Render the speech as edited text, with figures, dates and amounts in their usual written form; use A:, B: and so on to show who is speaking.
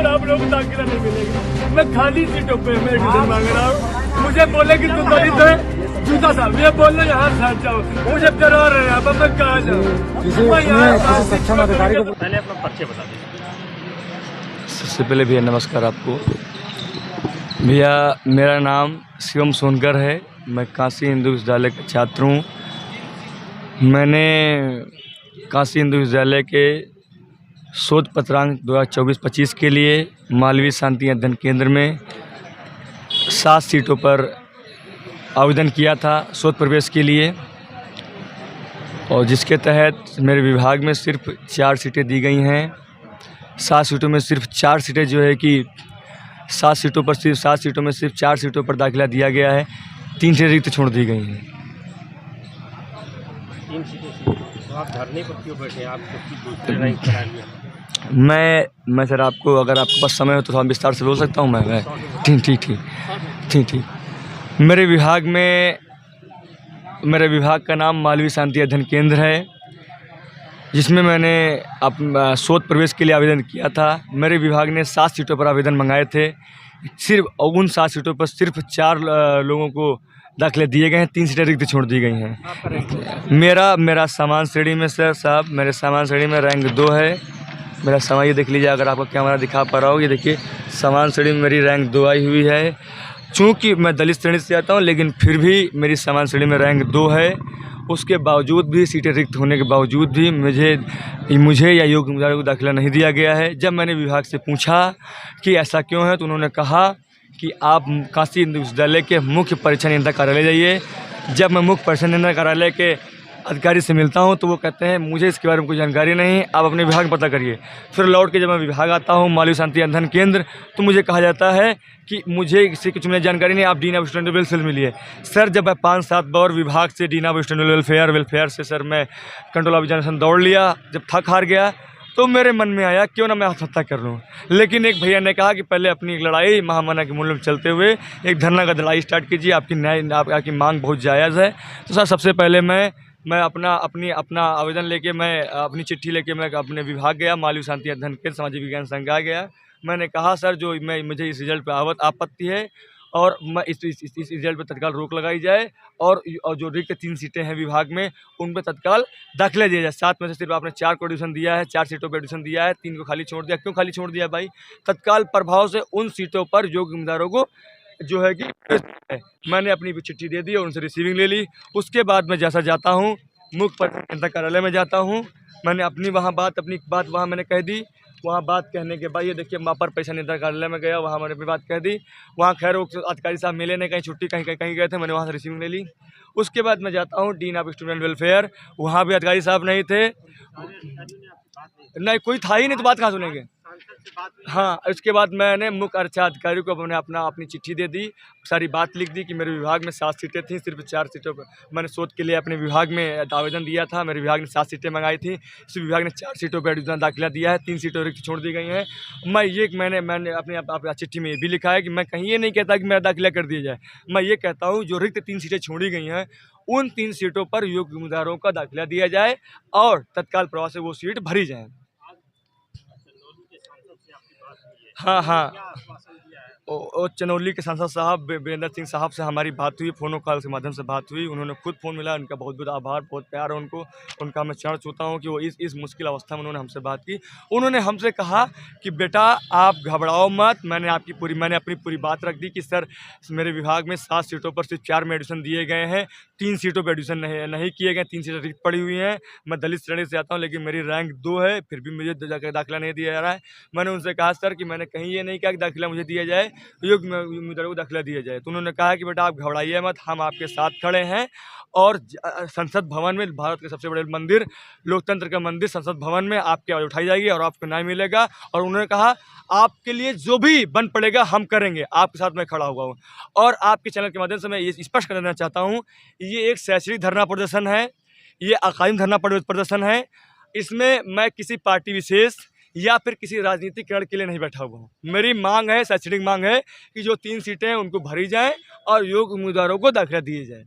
A: पर आप लोगों को दाखिला नहीं मिलेगा। मैं खाली सीटों पे मैं एडमिशन मांग रहा हूँ। मुझे बोले कि तू दलित है, जूता साहब ये बोल रहे यहाँ से हट जाओ, मुझे डरा रहे हैं यहाँ पर, मैं कहाँ जाऊँ?
B: सक्षम अधिकारी को
A: पहले अपना पर्चे बता दीजिए।
C: सबसे पहले भैया नमस्कार आपको। भैया मेरा नाम शिवम सोनकर है, मैं काशी हिंदू विश्वविद्यालय का छात्र हूँ। मैंने काशी हिंदू विश्वविद्यालय के शोध पत्रांक 2024-25 के लिए मालवीय शांति अध्ययन केंद्र में 7 सीटों पर आवेदन किया था शोध प्रवेश के लिए, और जिसके तहत मेरे विभाग में सिर्फ 4 सीटें दी गई हैं। 7 सीटों में सिर्फ 4 सीटें जो है कि 7 सीटों में सिर्फ 4 सीटों पर दाखिला दिया गया है। 3 सीटें रिक्त छोड़ दी गई हैं।
A: 3 सीटें तो आप धरने पर क्यों बैठे? आपको दूसरे रैंक करा लिया।
C: मैं सर आपको, अगर आपके पास समय हो तो थोड़ा विस्तार से बोल सकता हूँ मैं। ठीक। मेरे विभाग का नाम मालवीय शांति अध्ययन केंद्र है, जिसमें मैंने शोध प्रवेश के लिए आवेदन किया था। मेरे विभाग ने 7 सीटों पर आवेदन मंगाए थे। सिर्फ उन 7 सीटों पर सिर्फ 4 लोगों को दाखिले दिए गए हैं। 3 सीटें रिक्त छोड़ दी गई हैं। मेरा सामान्य श्रेणी में सर साहब, मेरे सामान्य श्रेणी में रैंक 2 है। मेरा समय ये देख लीजिए, अगर आपको कैमरा दिखा पा रहा हो, ये देखिए सामान्य श्रेणी में मेरी रैंक 2 आई हुई है। चूँकि मैं दलित श्रेणी से आता हूँ, लेकिन फिर भी मेरी सामान्य श्रेणी में रैंक 2 है। उसके बावजूद भी, सीटें रिक्त होने के बावजूद भी मुझे या योग्य उम्मीदवारों को दाखिला नहीं दिया गया है। जब मैंने विभाग से पूछा कि ऐसा क्यों है, तो उन्होंने कहा कि आप काशी हिंदू विश्वविद्यालय के मुख्य परीक्षा नियंत्रक कार्यालय जाइए। जब मैं मुख्य परीक्षा नियंत्रक कार्यालय के अधिकारी से मिलता हूं, तो वो कहते हैं मुझे इसके बारे में कोई जानकारी नहीं, आप अपने विभाग में पता करिए। फिर लौट के जब मैं विभाग आता हूं मालवीय शांति अध्ययन केंद्र, तो मुझे कहा जाता है कि मुझे किसी कुछ में जानकारी नहीं, आप डीन ऑफ स्टूडेंट वेलफेयर मिलिए। सर जब मैं 5-7 बार विभाग से डीन ऑफ स्टूडेंट वेलफेयर से सर मैं कंट्रोल ऑब्जर्वेशन दौड़ लिया, जब थक हार गया तो मेरे मन में आया क्यों ना मैं आत्महत्या कर लूँ। लेकिन एक भैया ने कहा कि पहले अपनी एक लड़ाई महामना के मूल्य में चलते हुए एक धरना का लड़ाई स्टार्ट कीजिए, आपकी मांग बहुत जायज़ है। तो सर सबसे पहले मैं अपना आवेदन लेके, मैं अपनी चिट्ठी लेके मैं अपने विभाग गया, मालवीय शांति अध्ययन केंद्र सामाजिक विज्ञान संकाय गया। मैंने कहा सर मुझे इस रिजल्ट पर आपत्ति है, और मैं इस रिजल्ट पर तत्काल रोक लगाई जाए, और जो रिक्त 3 सीटें हैं विभाग में, उन पर तत्काल दाखिला दिया जाए। 7 में से सिर्फ आपने 4 को एडमिशन दिया है, 4 सीटों पर एडमिशन दिया है, 3 को खाली छोड़ दिया। क्यों खाली छोड़ दिया भाई? तत्काल प्रभाव से उन सीटों पर योग्य उम्मीदवारों को जो है कि मैंने अपनी चिट्ठी दे दी और उनसे रिसीविंग ले ली। उसके बाद मैं जैसा जाता हूँ मुख्य परीक्षा नियंत्रक कार्यालय में जाता हूँ, मैंने अपनी बात वहाँ मैंने कह दी। वहाँ बात कहने के बाद ये देखिए अपर परीक्षा नियंत्रक कार्यालय में गया, वहाँ मैंने अपनी बात कह दी। वहाँ खैर वो अधिकारी साहब मिले नहीं, कहीं छुट्टी कहीं गए थे, मैंने वहाँ से रिसीविंग ले ली। उसके बाद मैं जाता हूँ डीन ऑफ स्टूडेंट वेलफेयर, वहाँ भी अधिकारी साहब नहीं थे, नहीं कोई था ही नहीं, तो बात कहाँ सुनेंगे। हाँ, उसके बाद मैंने मुख्य आरक्षण अधिकारी को अपनी चिट्ठी दे दी, सारी बात लिख दी कि मेरे विभाग में 7 सीटें थीं, सिर्फ 4 सीटों पर मैंने शोध के लिए अपने विभाग में आवेदन दिया था। मेरे विभाग ने 7 सीटें मंगाई थी, इस विभाग ने 4 सीटों पर एडमिशन दाखिला दिया है, 3 सीटों रिक्त छोड़ दी गई हैं। मैंने अपनी चिट्ठी में ये भी लिखा है कि मैं कहीं ये नहीं कहता कि मेरा दाखिला कर दिया जाए, मैं ये कहता हूँ जो रिक्त 3 सीटें छोड़ी गई हैं, उन 3 सीटों पर योग्य उम्मीदवारों का दाखिला दिया जाए और तत्काल प्रभाव से वो सीट भरी जाए। हाँ, चनौली के सांसद साहब वीरेंद्र सिंह साहब से हमारी बात हुई, फ़ोन कॉल के माध्यम से बात हुई। उन्होंने खुद फ़ोन मिला, उनका बहुत बहुत आभार, बहुत प्यार है उनका मैं चरण छूता हूँ कि वो इस मुश्किल अवस्था में उन्होंने हमसे बात की। उन्होंने हमसे कहा कि बेटा आप घबराओ मत, मैंने अपनी पूरी बात रख दी कि सर मेरे विभाग में 7 सीटों पर सिर्फ 4 में एडमिशन दिए गए हैं, 3 सीटों पर एडमिशन नहीं किए गए, 3 सीटें रिक्त पड़ी हुई हैं। मैं दलित श्रेणी से आता हूँ, लेकिन मेरी रैंक 2 है, फिर भी मुझे दाखिला नहीं दिया जा रहा है। मैंने उनसे कहा सर कि मैंने कहीं ये नहीं कहा कि दाखिला मुझे दिया जाए, योग्य उम्मीदवारों को दाखिला दिया जाए। तो उन्होंने कहा कि बेटा आप घबराइए मत, हम आपके साथ खड़े हैं। और संसद भवन में, भारत के सबसे बड़े मंदिर, लोकतंत्र का मंदिर संसद भवन में आपकी आवाज़ उठाई जाएगी और आपको न्याय मिलेगा। और उन्होंने कहा आपके लिए जो भी बन पड़ेगा हम करेंगे, आपके साथ मैं खड़ा हुआ हूँ। और आपके चैनल के माध्यम से मैं ये स्पष्ट कर देना चाहता हूँ, ये एक शैक्षणिक धरना प्रदर्शन है, ये अकादमिक धरना प्रदर्शन है। इसमें मैं किसी पार्टी विशेष या फिर किसी राजनीतिक कारण के लिए नहीं बैठा हुआ हूँ। मेरी मांग है, शैक्षणिक मांग है कि जो 3 सीटें हैं उनको भरी जाएं और योग्य उम्मीदवारों को दाखिला दिए जाए।